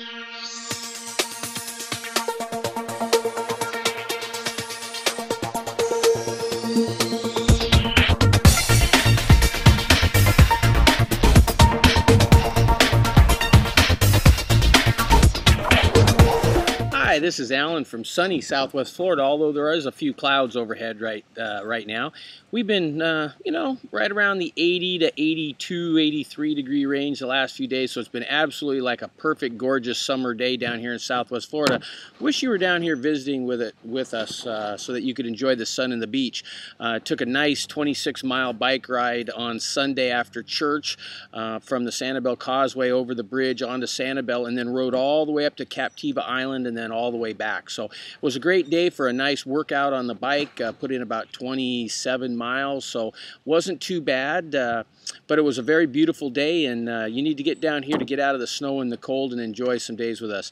Hi, this is Alan from sunny Southwest Florida, although there is a few clouds overhead right now. We've been, right around the 80 to 82, 83 degree range the last few days, so it's been absolutely like a perfect, gorgeous summer day down here in Southwest Florida. Wish you were down here visiting with us so that you could enjoy the sun and the beach. Took a nice 26-mile bike ride on Sunday after church from the Sanibel Causeway over the bridge onto Sanibel, and then rode all the way up to Captiva Island and then all the way back. So it was a great day for a nice workout on the bike. Put in about 27 miles, so wasn't too bad, but it was a very beautiful day, and you need to get down here to get out of the snow and the cold and enjoy some days with us.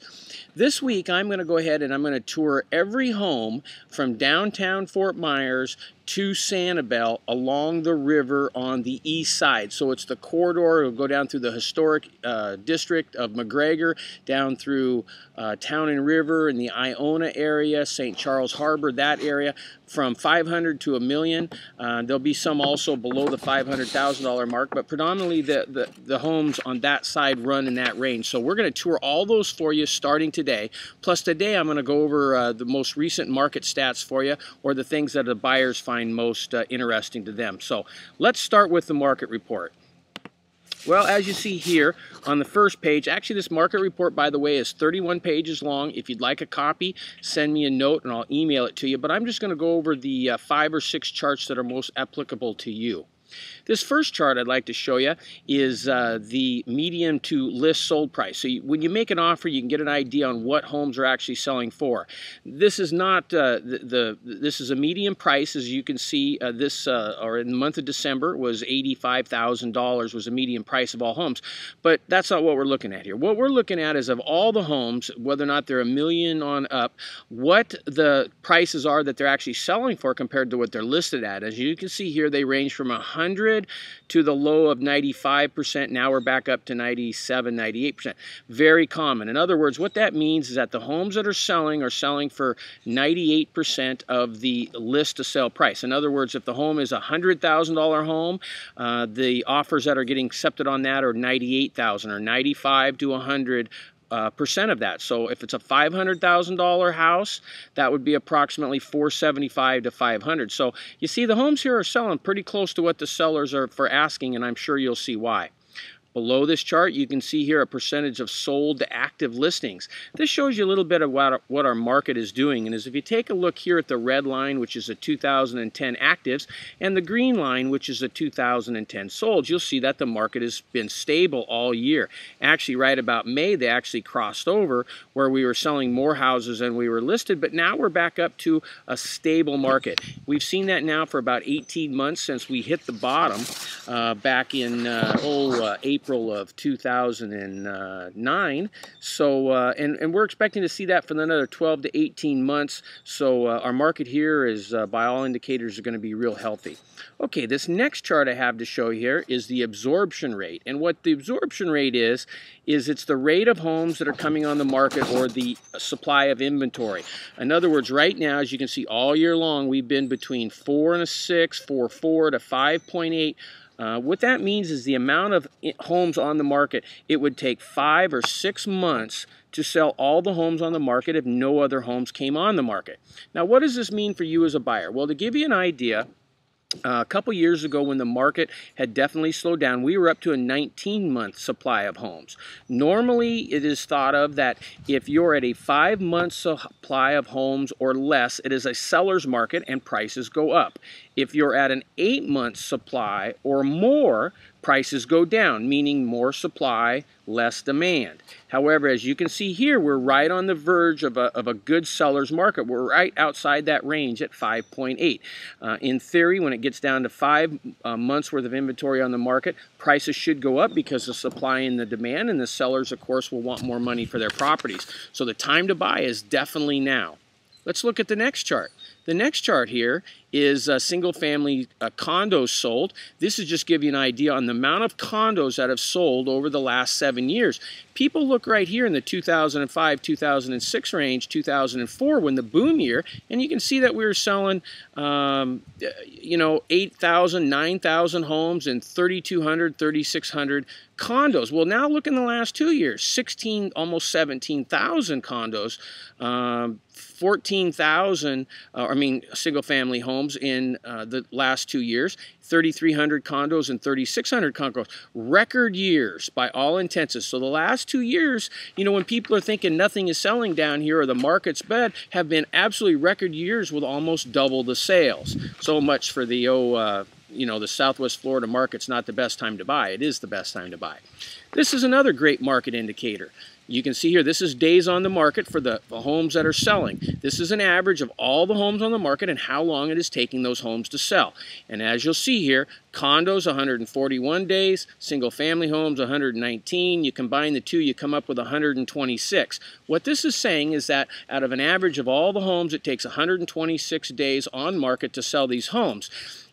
This week I'm going to go ahead and I'm going to tour every home from downtown Fort Myers to Sanibel along the river on the east side. So it's the corridor. It'll go down through the historic district of McGregor, down through Town and River and the Iona area, St. Charles Harbor, that area, from 500 to $1 million. There'll be some also below the $500,000 mark, but predominantly the homes on that side run in that range. So we're going to tour all those for you starting today. Plus today I'm going to go over the most recent market stats for you, or the things that the buyers find most interesting to them. So let's start with the market report. Well, as you see here on the first page, actually this market report, by the way, is 31 pages long. If you'd like a copy, send me a note and I'll email it to you. But I'm just going to go over the 5 or 6 charts that are most applicable to you. This first chart I'd like to show you is the median to list sold price. So when you make an offer, you can get an idea on what homes are actually selling for. This is not this is a median price, as you can see. Or in the month of December was $85,000 was a median price of all homes. But that's not what we're looking at here. What we're looking at is of all the homes, whether or not they're $1 million on up, what the prices are that they're actually selling for compared to what they're listed at. As you can see here, they range from 100 to the low of 95%. Now we're back up to 97, 98%. Very common. In other words, what that means is that the homes that are selling for 98% of the list to sell price. In other words, if the home is a $100,000 home, the offers that are getting accepted on that are 98,000 or 95 to 100 percent of that. So if it's a $500,000 house, that would be approximately 475 to 500. So you see the homes here are selling pretty close to what the sellers are for asking, and I'm sure you'll see why. Below this chart, you can see here a percentage of sold to active listings. This shows you a little bit of what our market is doing. And as if you take a look here at the red line, which is the 2010 actives, and the green line, which is the 2010 solds, you'll see that the market has been stable all year. Actually, right about May, they actually crossed over where we were selling more houses than we were listed, but now we're back up to a stable market. We've seen that now for about 18 months since we hit the bottom back in April of 2009. So and we're expecting to see that for another 12 to 18 months. So our market here is by all indicators are going to be real healthy. Okay, this next chart I have to show here is the absorption rate. And what the absorption rate is it's the rate of homes that are coming on the market, or the supply of inventory. In other words, right now, as you can see all year long, we've been between 4 and a 6, 4.4 to 5.8. What that means is the amount of homes on the market, it would take 5 or 6 months to sell all the homes on the market if no other homes came on the market. Now, what does this mean for you as a buyer? Well, to give you an idea, a couple years ago, when the market had definitely slowed down, we were up to a 19-month supply of homes. Normally, it is thought of that if you're at a 5-month supply of homes or less, it is a seller's market and prices go up. If you're at an 8-month supply or more, prices go down, meaning more supply, less demand. However, as you can see here, we're right on the verge of a good seller's market. We're right outside that range at 5.8. In theory, when it gets down to 5 months worth of inventory on the market, prices should go up because of supply and the demand, and the sellers, of course, will want more money for their properties. So the time to buy is definitely now. Let's look at the next chart. The next chart here is single-family condos sold. This is just give you an idea on the amount of condos that have sold over the last 7 years. People look right here in the 2005, 2006 range, 2004 when the boom year, and you can see that we were selling, you know, 8,000, 9,000 homes and 3,200, 3,600 condos. Well, now look in the last 2 years, 16, almost 17,000 condos, 14,000, single-family homes in the last 2 years, 3,300 condos and 3,600 condos. Record years by all intents. So the last 2 years, you know, when people are thinking nothing is selling down here or the market's bad, have been absolutely record years with almost double the sales. So much for the, you know, the Southwest Florida market's not the best time to buy. It is the best time to buy. This is another great market indicator. You can see here, this is days on the market for the homes that are selling. This is an average of all the homes on the market and how long it is taking those homes to sell. And as you'll see here, condos 141 days, single family homes 119. You combine the two, you come up with 126. What this is saying is that out of an average of all the homes, it takes 126 days on market to sell these homes.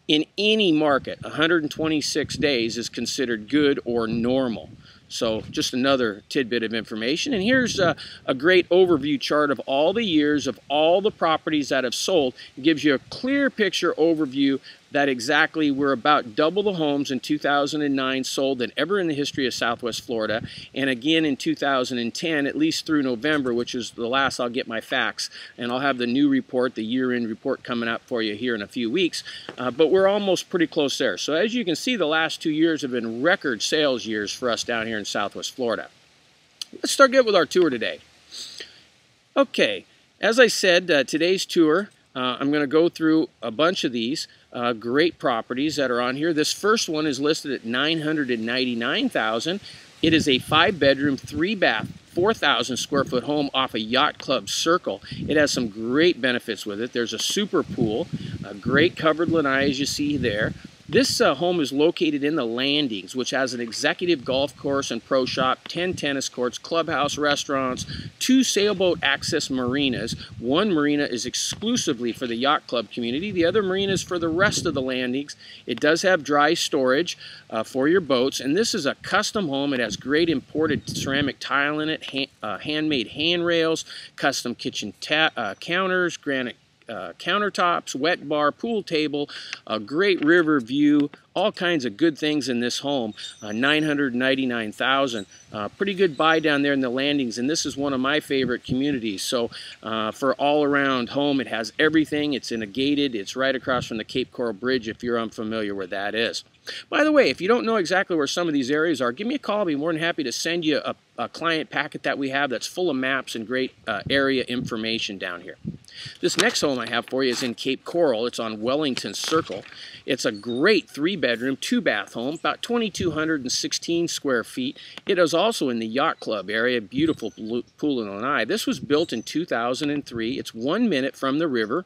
In any market, 126 days is considered good or normal. So just another tidbit of information. And here's a great overview chart of all the years of all the properties that have sold. It gives you a clear picture overview that exactly we're about double the homes in 2009 sold than ever in the history of Southwest Florida. And again in 2010, at least through November, which is the last I'll get my facts. And I'll have the new report, the year-end report coming up for you here in a few weeks. But we're almost pretty close there. So as you can see, the last 2 years have been record sales years for us down here in Southwest Florida. Let's start good with our tour today. Okay, as I said, today's tour, I'm going to go through a bunch of these great properties that are on here. This first one is listed at $999,000. It is a 5-bedroom, 3-bath, 4,000 square foot home off a Yacht Club Circle. It has some great benefits with it. There's a super pool, a great covered lanai as you see there. This home is located in the Landings, which has an executive golf course and pro shop, 10 tennis courts, clubhouse, restaurants, 2 sailboat access marinas. One marina is exclusively for the yacht club community. The other marina is for the rest of the Landings. It does have dry storage for your boats, and this is a custom home. It has great imported ceramic tile in it, handmade handrails, custom kitchen counters, granite countertops, wet bar, pool table, a great river view, all kinds of good things in this home. $999,000. Pretty good buy down there in the Landings, and this is one of my favorite communities. So for all-around home, it has everything. It's in a gated. It's right across from the Cape Coral Bridge if you're unfamiliar where that is. By the way, if you don't know exactly where some of these areas are, give me a call. I'll be more than happy to send you a client packet that we have that's full of maps and great area information down here. This next home I have for you is in Cape Coral. It's on Wellington Circle. It's a great 3-bedroom, 2-bath home, about 2,216 square feet. It is also in the Yacht Club area, beautiful pool and lanai. This was built in 2003. It's 1 minute from the river.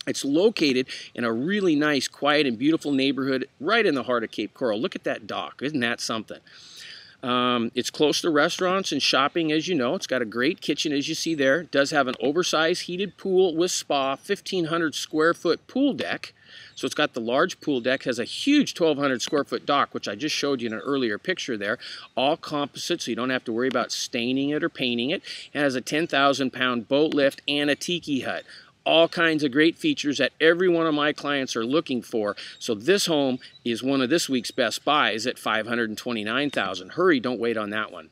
It's located in a really nice, quiet, and beautiful neighborhood right in the heart of Cape Coral. Look at that dock. Isn't that something? It's close to restaurants and shopping, as you know. It's got a great kitchen, as you see there. It does have an oversized heated pool with spa, 1,500 square foot pool deck. So it's got the large pool deck, has a huge 1,200 square foot dock, which I just showed you in an earlier picture there. All composite, so you don't have to worry about staining it or painting it. It has a 10,000-pound boat lift and a tiki hut. All kinds of great features that every one of my clients are looking for. So this home is one of this week's best buys at $529,000. Hurry, don't wait on that one.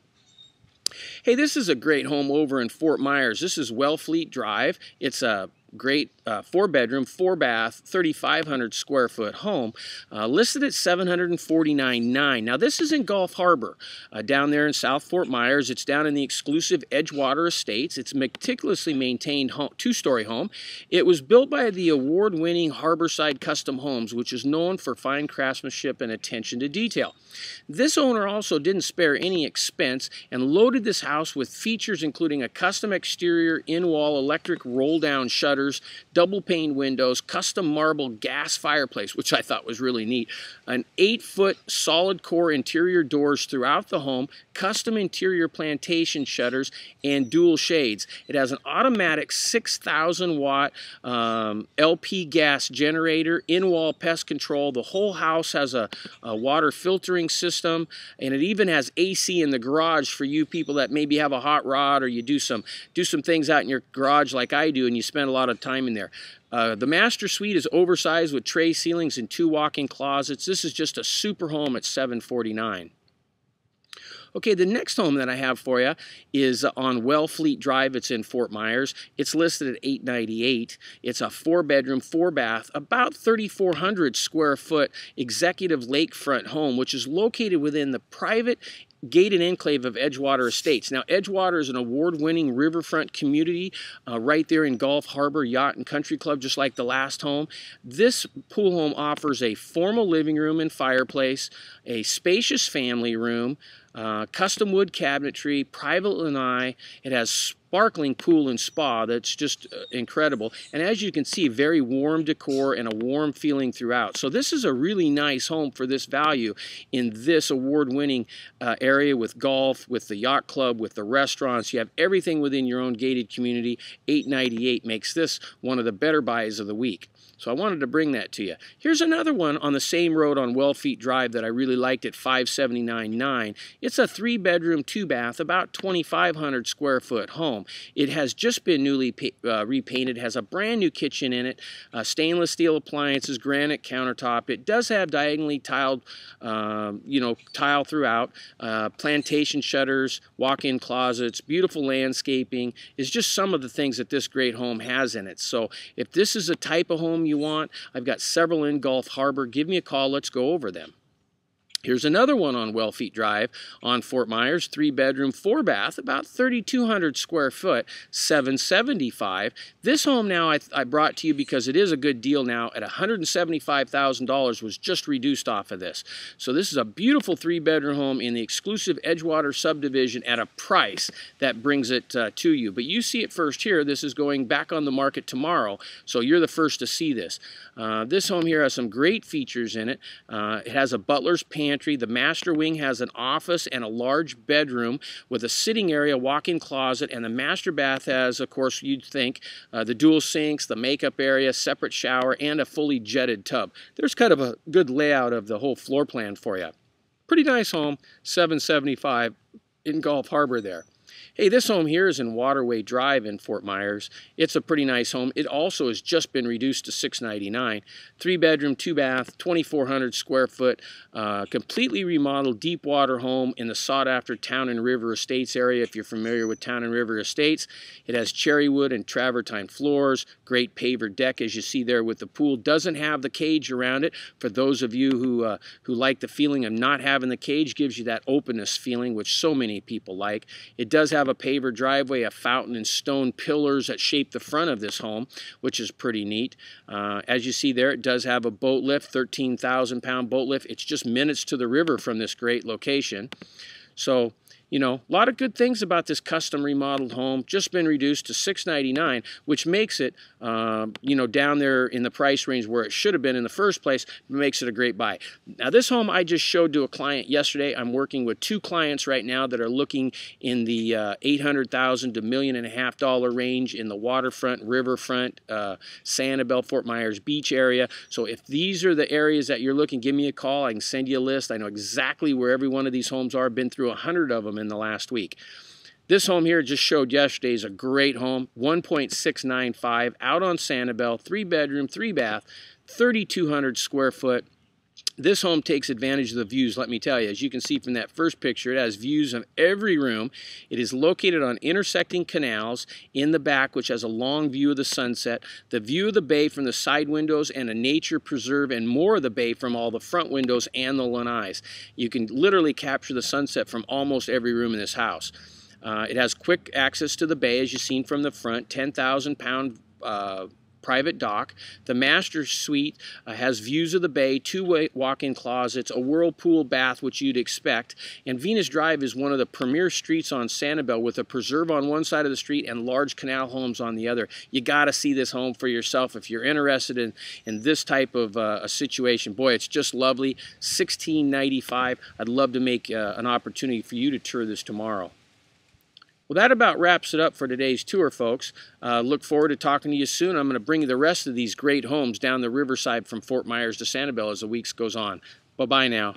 Hey, this is a great home over in Fort Myers. This is Wellfleet Drive. It's a great 4-bedroom, 4-bath, 3,500 square foot home, listed at $749,900. Now this is in Gulf Harbor, down there in South Fort Myers. It's down in the exclusive Edgewater Estates. It's a meticulously maintained 2-story home. It was built by the award-winning Harborside Custom Homes, which is known for fine craftsmanship and attention to detail. This owner also didn't spare any expense and loaded this house with features including a custom exterior in-wall electric roll-down shutters shutters, double pane windows, custom marble gas fireplace, which I thought was really neat, an 8-foot solid core interior doors throughout the home, custom interior plantation shutters, and dual shades. It has an automatic 6,000 watt LP gas generator, in-wall pest control. The whole house has a water filtering system, and it even has AC in the garage for you people that maybe have a hot rod, or you do some things out in your garage like I do and you spend a lot of time in there. The master suite is oversized with tray ceilings and 2 walk-in closets. This is just a super home at $749. Okay, the next home that I have for you is on Wellfleet Drive. It's in Fort Myers. It's listed at $898. It's a 4-bedroom, 4-bath, about 3,400 square foot executive lakefront home, which is located within the private gated enclave of Edgewater Estates. Now, Edgewater is an award-winning riverfront community right there in Gulf Harbor Yacht and Country Club, just like the last home. This pool home offers a formal living room and fireplace, a spacious family room, custom wood cabinetry, private lanai. It has sparkling pool and spa that's just incredible. And as you can see, very warm decor and a warm feeling throughout. So this is a really nice home for this value in this award-winning area with golf, with the yacht club, with the restaurants. You have everything within your own gated community. $898 makes this one of the better buys of the week. So I wanted to bring that to you. Here's another one on the same road on Wellfleet Drive that I really liked at $579.9. It's a 3-bedroom, 2-bath, about 2,500 square foot home. It has just been newly repainted, has a brand new kitchen in it, stainless steel appliances, granite countertop. It does have diagonally tiled, tile throughout, plantation shutters, walk-in closets, beautiful landscaping. Is just some of the things that this great home has in it. So if this is a type of home you want, I've got several in Gulf Harbor. Give me a call. Let's go over them. Here's another one on Wellfleet Drive on Fort Myers, 3-bedroom, 4-bath, about 3,200 square foot, $775. This home now I brought to you because it is a good deal now at $175,000, was just reduced off of this. So this is a beautiful 3-bedroom home in the exclusive Edgewater subdivision at a price that brings it to you. But you see it first here. This is going back on the market tomorrow, so you're the first to see this. This home here has some great features in it. It has a butler's pantry. The master wing has an office and a large bedroom with a sitting area, walk-in closet, and the master bath has, of course, you'd think, the dual sinks, the makeup area, separate shower, and a fully jetted tub. There's kind of a good layout of the whole floor plan for you. Pretty nice home, $775 in Gulf Harbor there. Hey, this home here is in Waterway Drive in Fort Myers. It's a pretty nice home. It also has just been reduced to $699. 3-bedroom, 2-bath, 2,400 square foot, completely remodeled deep water home in the sought-after Town and River Estates area, if you're familiar with Town and River Estates. It has cherry wood and travertine floors, great paver deck, as you see there with the pool. Doesn't have the cage around it. For those of you who like the feeling of not having the cage, gives you that openness feeling, which so many people like. It does have a paver driveway, a fountain, and stone pillars that shape the front of this home, which is pretty neat. As you see there, it does have a boat lift, 13,000-pound boat lift. It's just minutes to the river from this great location. So, you know, a lot of good things about this custom remodeled home. Just been reduced to $699, which makes it, down there in the price range where it should have been in the first place, makes it a great buy. Now, this home I just showed to a client yesterday. I'm working with 2 clients right now that are looking in the $800,000 to $1.5 million range in the waterfront, riverfront, Sanibel, Fort Myers Beach area. So if these are the areas that you're looking, give me a call. I can send you a list. I know exactly where every one of these homes are. I've been through 100 of them in the last week. This home here just showed yesterday is a great home, $1.695 out on Sanibel, 3-bedroom, 3-bath, 3,200 square foot. This home takes advantage of the views, let me tell you. As you can see from that first picture, it has views of every room. It is located on intersecting canals in the back, which has a long view of the sunset, the view of the bay from the side windows, and a nature preserve, and more of the bay from all the front windows and the lanais. You can literally capture the sunset from almost every room in this house. It has quick access to the bay, as you've seen from the front, 10,000-pound private dock. The master suite has views of the bay, 2 walk-in closets, a whirlpool bath, which you'd expect. And Venus Drive is one of the premier streets on Sanibel, with a preserve on one side of the street and large canal homes on the other. You got to see this home for yourself if you're interested in this type of a situation. Boy, it's just lovely. $16.95. I'd love to make an opportunity for you to tour this tomorrow. Well, that about wraps it up for today's tour, folks. Look forward to talking to you soon. I'm going to bring you the rest of these great homes down the riverside from Fort Myers to Sanibel as the week goes on. Bye-bye now.